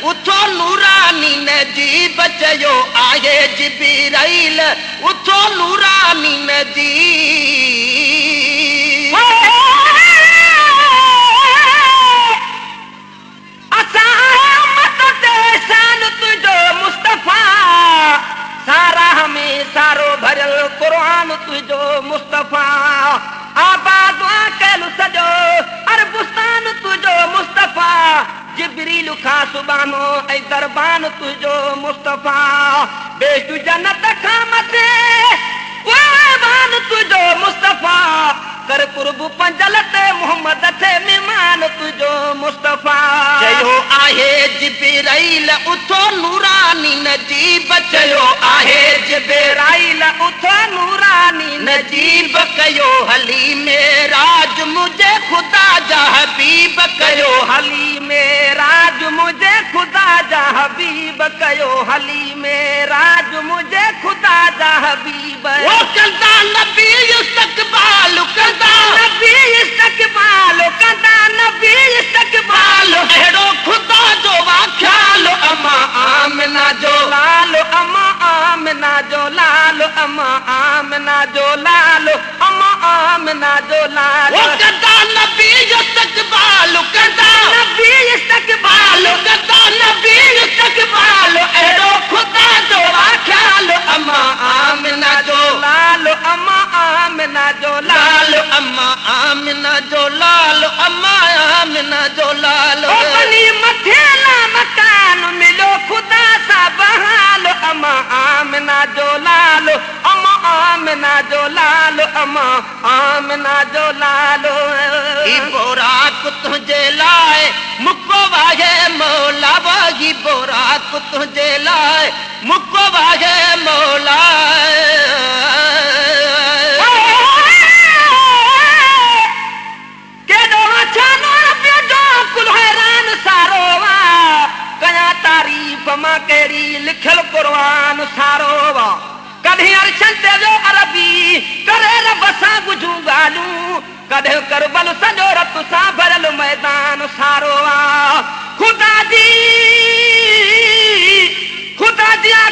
उथो नूरानी नजीब चयो आहे जिबराइल उथो नूरानी नजीब असा मत ते शान तुझो मुस्तफा सारा हमें सारो भरल कुरान तुझो मुस्तफा आबाद कलु सजो अरबुस्तान तुझो मुस्तफा जिब्रील खा सुबानो ऐ दरबान तुझो मुस्तफा बेशु जन्नत खा मथे वाबान तुझो मुस्तफा कर कुर्ब पंजलत मोहम्मद थे मेहमान तुझो मुस्तफा चयो आहे जिब्राइल उथो नूरानी नजीब चयो आहे जिब्राइल उथो नूरानी नजीब कयो हली मेराज मुझे खुदा जा हबीब कयो हली मेराज मुझे खुदा जा हबीब कयो हली मेराज मुझे खुदा जा हबीब वो कंदा नबी इस्तकबाल नबी इस्तकबाल कंदा नबी इस्तकबाल अहिड़ो खुदा जो वाख्याल अमा आमिना जो लाल अमा आमिना जो लाल अमा आमिना जो लाल अमा आमिना जो लाल वो कंदा नबी इस्तकबाल कंदा नबी इस्तकबाल कंदा नबी इस्तकबाल अहिड़ो खुदा जो वाख्याल अमा आमिना जो लाल अमा आमिना जो लाल अम्मा आमिना जो लाल अम्मा आमिना जो लाल बनी मथे ला मकान मिलो खुदा सा बहाल अम्मा आमिना जो लाल अम्मा आमिना जो लाल अम्मा आमिना जो लाल ई बोराक तुझे लाए मुको वाहे मौला वाही बोराक तुझे लाए मुको वाहे मौला तारीफ मां केड़ी लिखल कुरान सारो वा कदे अर्शन ते जो अरबी करे रब सां बुझूं गालू कदे करबल सजो रत सां भरल मैदान सारो वा खुदा जी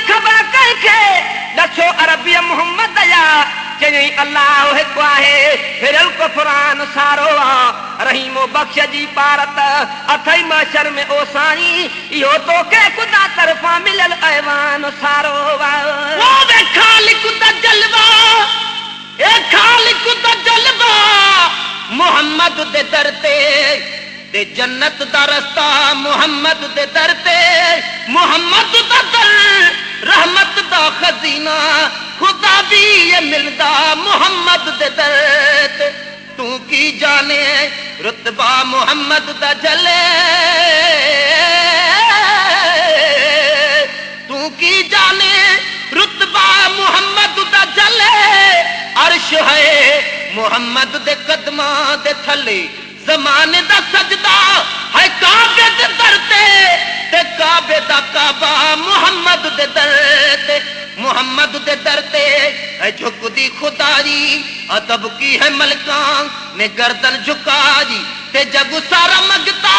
खबर कंखे दसो अरबी मोहम्मद या चई अल्लाह हिकु आहे फिरल कुफरान सारो आहे रहीमो बख्श जी पारत अथई महशर में ओ साईं इहो तोखे खुदा तरफ़ां मिलियल ऐवान सारो आहे वो वे खालिक दा जलवा ए खालिक दा जलवा मोहम्मद दे दर ते जन्नत दा रस्ता मोहम्मद दे दर ते मोहम्मद दा दर रहमत दा खजीना खुदा भी ये मिलदा मोहम्मद दे दर ते तू की जाने रुतबा मोहम्मद दा जले तू की जाने रुतबा मोहम्मद दा जले अर्श है मोहम्मद दे कदमां दे थले ज़माने दा सजदा है काबे दे दर ते काबे दा काबा मोहम्मद दे दर ते मोहम्मद दे दर ते है झुकदी खुदाई अदब की है मलका ने गर्दन झुकाई ते जग सारा मगता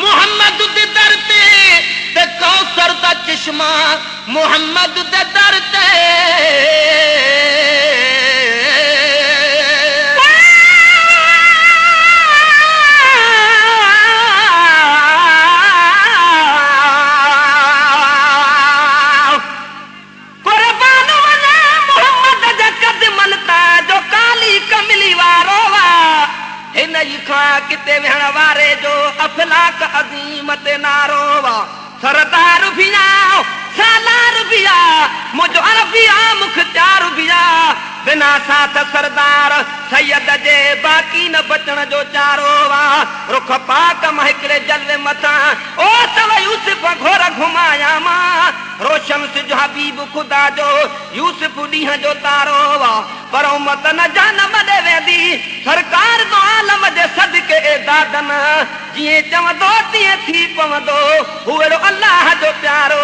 मोहम्मद दे दर ते कौसर दा चश्मा मोहम्मद दे दर ते किते वेहण वारे जो अफलाक अज़ीम ते नारो वा सरदार भी आ सालार भी आ मुझो अरबिया मुख्तार भी आ बिना साथ सरदार सैयद जे बाकी न बचण जो चारो वा रुख पाक मां हिकिड़े जलवे मथां ओ तव यूसुफ घोर घुमाया मां रोशन सिज हबीब खुदा जो यूसुफ ॾींहं जो तारो वा पर उमत न जान मॾे वेंदी सरकार तो आलम जे सदके ए दादन जीअं चवंदो तीअं थी पवंदो हुअड़ो अल्लाह जो प्यारो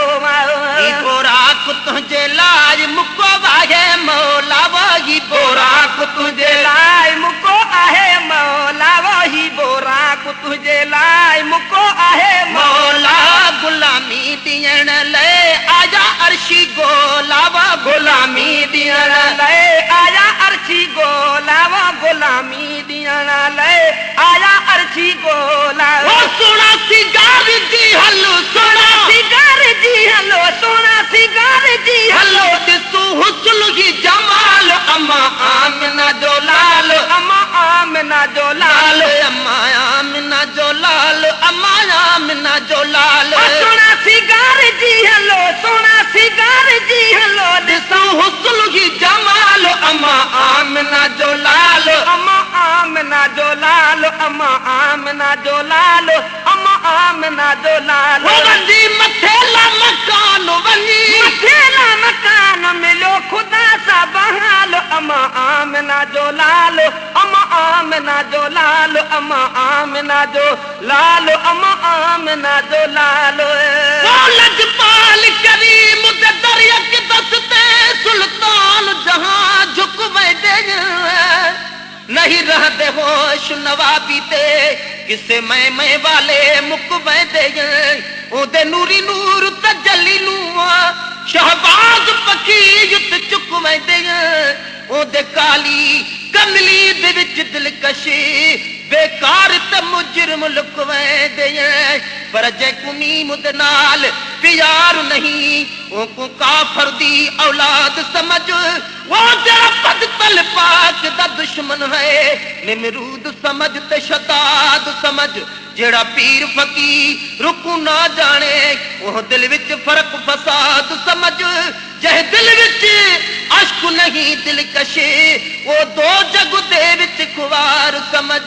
ई बोराक तुंहिंजे लाइ मुको आहे मौला वही बोराक तुंहिंजे लाइ मुको आहे मौला वही बोराक तुंहिंजे लाइ मुको आहे मौला गुलामी ॾियण लाइ आया अर्शी गोलावा गुलामी ॾियण लाइ आया अर्शी गोलावा गुलामी ॾियण लाइ आया अर्शी गोलावा सोना सिगार जी हलो सोना सिगार जी हलो सोना सिगार जी हलो ॾिसो हुस्न ही जमाल अम्मा आमिना जो लाल अम्मा आमिना जो लाल अम्मा आमिना जो लाल अम्मा आमिना जो लाल सोना सिगार जी हलो सोना सिगार जी हलो ॾिसो हुस्न ही जमाल अम्मा आमिना जो लाल अम्मा आमिना जो लाल अम्मा आमिना जो लाल अम्मा आमिना जो लाल वञी मथेला मकान वञी मथेला मकान मिलो खुदा सा बहाल अम्मा आमिना जो लाल अम्मा आमिना जो लाल अम्मा आमिना जो लाल अम्मा आमिना जो लाल लजपाल करीम दे दरिया के दस्ते सुल्तान जहां झुक बैठे नहीं रहते होश नवाबी ते किसे मैं वाले मुक बैठे ओदे नूरी नूर तजली नू शहबाज पखी युत चुक बैठे ओदे काली कमली दे विच दिलकशी बेकार त मुजरिम लुक वैंदे पर जैकू नीमत नाल प्यार नहीं ओ को काफर दी औलाद समझ वो जरा पदतल पाक दा दुश्मन है निमरूद समझ ते शताद समझ जेड़ा पीर फकीर रुकू ना जाने वो दिल विच फर्क फसाद समझ जह दिल विच अश्क नहीं दिलकशे वो दो जग दे विच खुवार समझ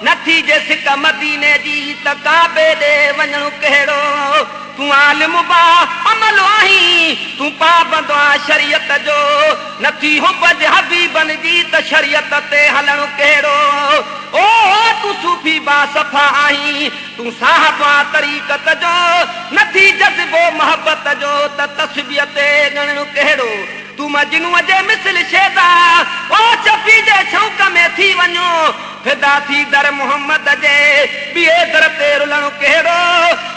नथी जे सिक मदीने जी त काबे दे वञणु कहिड़ो तूं आलिम बा अमल आहीं तूं पाबंद आ शरीयत जो नथी हुबज हबीबन जी त शरीयत ते हलणु कहिड़ो ओ तूं सूफी बा सफ़ा आहीं तूं साहब आ तरीक़त जो नथी जज़्बो मोहब्बत जो त तस्बीह ते ॻणणु कहिड़ो तूं मजनू जे मिसल शेदा ओ चपी जे छौक में थी वञो फिदा थी दर मोहम्मद जे ॿिए दर ते रुलणु कहिड़ो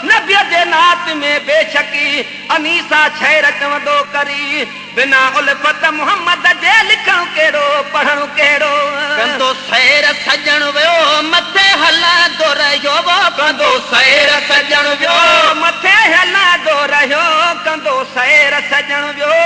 नबीअ जे नात में बेशकी अनीसा शहर चवंदो करी बिना उल्फत मोहम्मद जे लिखणु कहिड़ो पढ़णु कहिड़ो कंदो सैर सजण वियो मथे हलंदो रहियो कंदो सैर सजण वियो मथे हलंदो रहियो कंदो सैर सजण वियो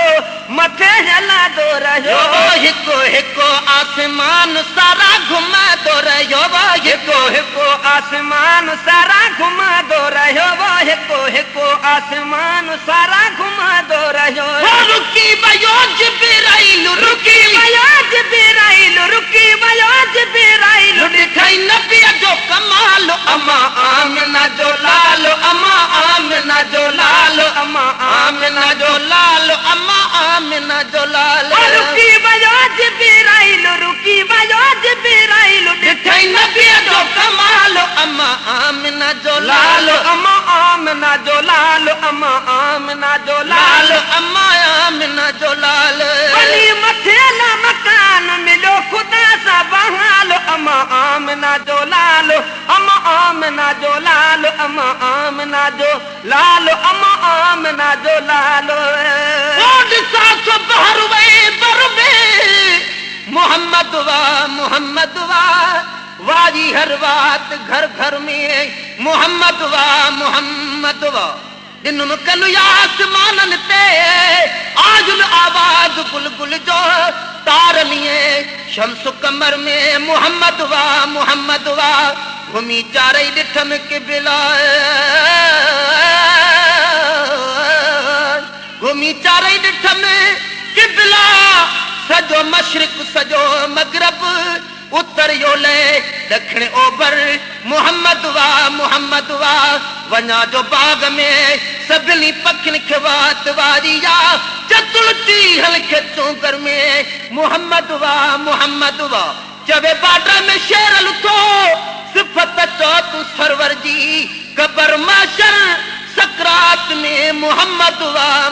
मथे हलंदो रहियो हिकु हिकु आसमान सारा घुमंदो रहियो हिकु हिकु आसमान सारा घुमंदो रहियो हिकु हिकु आसमान सारा घुमंदो रहियो रुकी वयो जिब्राइल रुकी वयो जिब्राइल रुकी वयो जिब्राइल ॾिठई नबी जो कमाल अम्मा आमिना जो लाल अम्मा आमिना जो लाल अम्मा आमिना जो लाल अम्मा आमिना जो लाल रुकी वयो जिब्राइल रुकी वयो जिब्राइल ॾिठई नबी जो कमाल अम्मा आमिना जो लाल अम्मा आमिना जो लाल अम्मा आमिना जो लाल अम्मा आमिना जो लाल वली मथेला मकान मिलो खुदा सा बहाल अम्मा आमिना जो लाल अम्मा आमिना जो लाल अम्मा आमिना जो लाल अम्मा आमिना जो लाल ओड साथ बहर वे बरबे मोहम्मद वाह वाजी हर बात घर घर में मोहम्मद वाह जिन कल आसमानन ते आजुल आवाज बुलबुल जो तारनिए शम्स कमर में मोहम्मद वाह घुमी चारे ॾिठम किबला घुमी चारे ॾिठम किबला सजो मशरिक सजो मगरब उत्तर योले दक्षिण ओभर मोहम्मद वाह वञा जो बाग में सभिनी पखियुनि खे वात वारिया चतुलती हल खे चौंकर में मोहम्मद वाह चवे बाडर में शेर लुथो सिफत चो तू सरवर जी कबर माशर सकरात में मोहम्मद वाह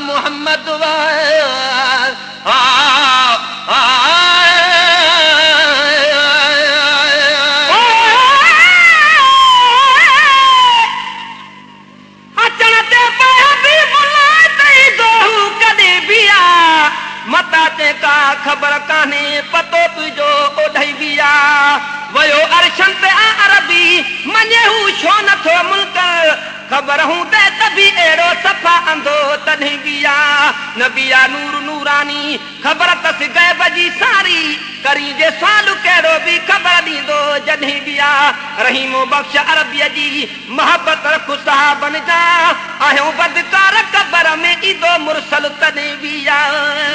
का खबर काने पतो तुझो ओढई बिया वयो अरशन ते अरबी मने हु छो नथो मुल्क खबर हूं ते तभी एड़ो सफा अंधो तन्ही बिया नबिया नूर नूरानी खबर तस गैब जी सारी करी जे साल केड़ो भी खबर दींदो जन्ही बिया रहीमो बख्श अरबिया जी मोहब्बत रख साहबन जा आयो बदकार कबर में ईदो मुरसल तन्ही बिया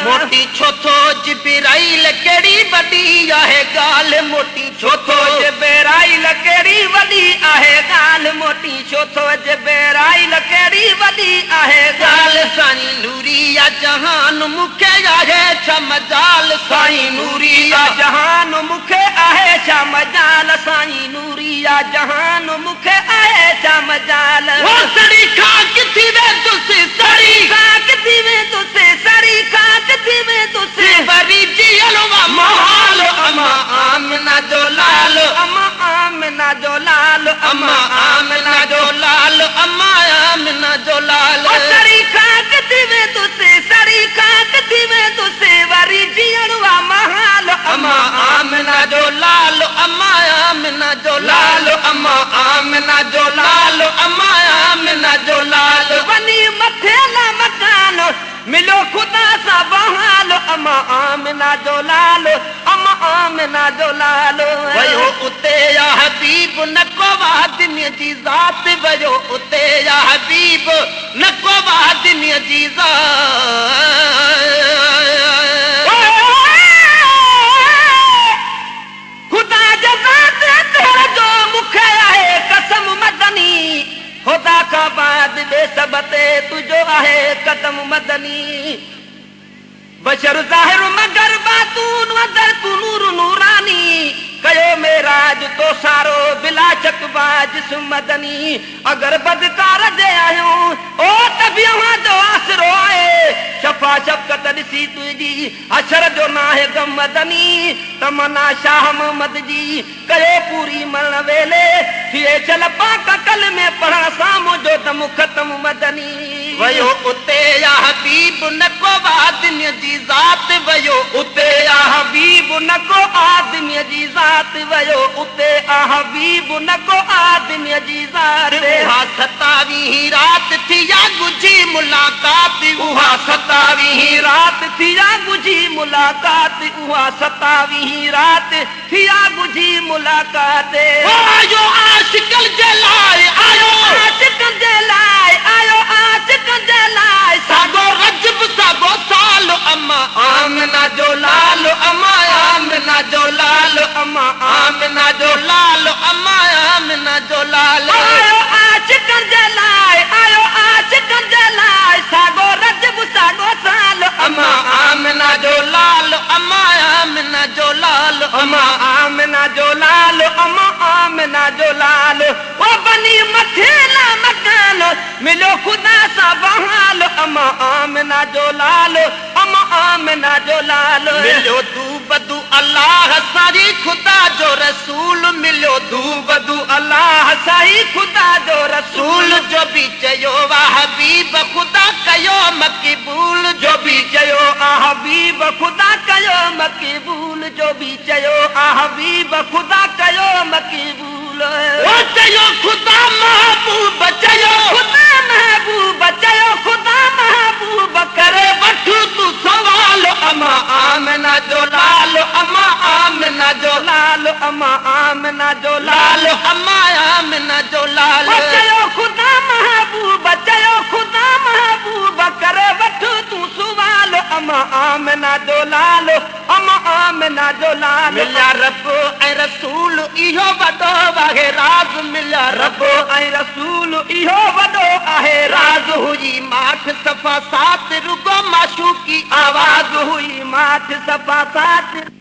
मोटी छोथो जिब्राइल केड़ी वडी आहे गाल मोटी छोथो जिब्राइल केड़ी वडी आहे गाल मोटी छोथो जिब्राइल केड़ी वडी आहे गाल साईं नूरिया जहान मुखे आहे छा मजाल साईं नूरिया जहान मुखे आहे छा मजाल साईं नूरिया जहान मुखे आहे छा मजाल ओ सड़ी खाक थी वे तुसे सड़ी खाक थी वे तुसे सड़ी खाक थी वे तुसे वरी जी अलवा महाल अमा आमना जो लाल अमा आमना जो लाल अमा आमना जो लाल अमा आमना जो लाल ओ सड़ी खाक थी वे तुसे सड़ी खाक थी वे तुसे वरी जी अलवा महाल अमा आमना जो लाल अमा आमना जो लाल अमा आमना जो लाल अमा आमना जो लाल वनी मथे ना मकान मिलो खुदा सा बहाल अमा आमना जो लाल अमा आमना जो लाल वयो उते या हबीब नको वादिनी जी जात वयो उते या हबीब नको वादिनी जी जात खुदा जज़ात तेरा जो मुखे आहे कसम मदनी खुदा का बाद बेसबते तुझो आहे कदम मदनी बशर ज़ाहिर मगर बातून वदर तू नूर नूरानी कयो मेराज तो सारो बिला चकबा जिस्म मदनी अगर बदकार जे आयो ओ तभी वहां जो आसरो आए शफा शफकत ॾिसी तुझी अशर जो नाहे गम मदनी तमन्ना शाह मोहम्मद जी कयो पूरी मरण वेले थिए चल पाक कल में पढ़ण साम्हूं जो दम ख़त्म मदनी वयो उते या हबीब नको आदमी जी ज़ात वयो उते या हबीब नको आदमी जी ज़ात वयो उते आ हबीब नको आदमी जी ज़ात उहा 27 रात थी या गुजी मुलाकात उहा 27 रात थी या गुजी मुलाकात उहा 27 रात थी या गुजी मुलाकात आयो आशिकल जलाए आयो आशिकल जलाए आयो आशिकल जलाए सागो रजब सागो साल अम्मा आमना जो लाल अम्मा आमना जो लाल अम्मा आमना जो लाल अम्मा आमना जो लाल आयो आशिकल जलाए आयो आशिकल जलाए सागो रजब सागो साल अम्मा आमना जो लाल अम्मा आमना जो लाल अम्मा आमना जो लाल अम्मा आमना जो लाल ओ बनी मथे ना मकान मिलो खुदा सा बहाल अम्मा आमना जो लाल अम्मा आमना जो लाल मिलो तू बदू अल्लाह सारी खुदा जो रसूल मिलो तू वधू अल्लाह साईं ख़ुदा जो रसूल रसूल जो बि चयो वाह हबीब ख़ुदा कयो मक़बूल जो बि चयो आ हबीब ख़ुदा कयो मक़बूल जो बि चयो आ हबीब ख़ुदा कयो मक़बूल ओ चयो ख़ुदा महबूब चयो ख़ुदा महबूब चयो ख़ुदा महबूब करे वठ तू सवाल अमा आमना जो लाल अमा आमना जो लाल अमा आमना जो लाल अमा आमना जो लाल चयो ख़ुदा महबूब चयो ख़ुदा महबूब करे वठ तूं सुवाल अमा आमना जो लाल अमा आमना जो लाल मिलिया रब ऐं रसूल इहो वॾो आहे राज़ मिलिया रब रब ऐं रसूल इहो वॾो आहे राज़ हुई माठ सफ़ा सात रुगो माशूकी आवाज़ आवाज़ हुई माठ सफ़ा साथ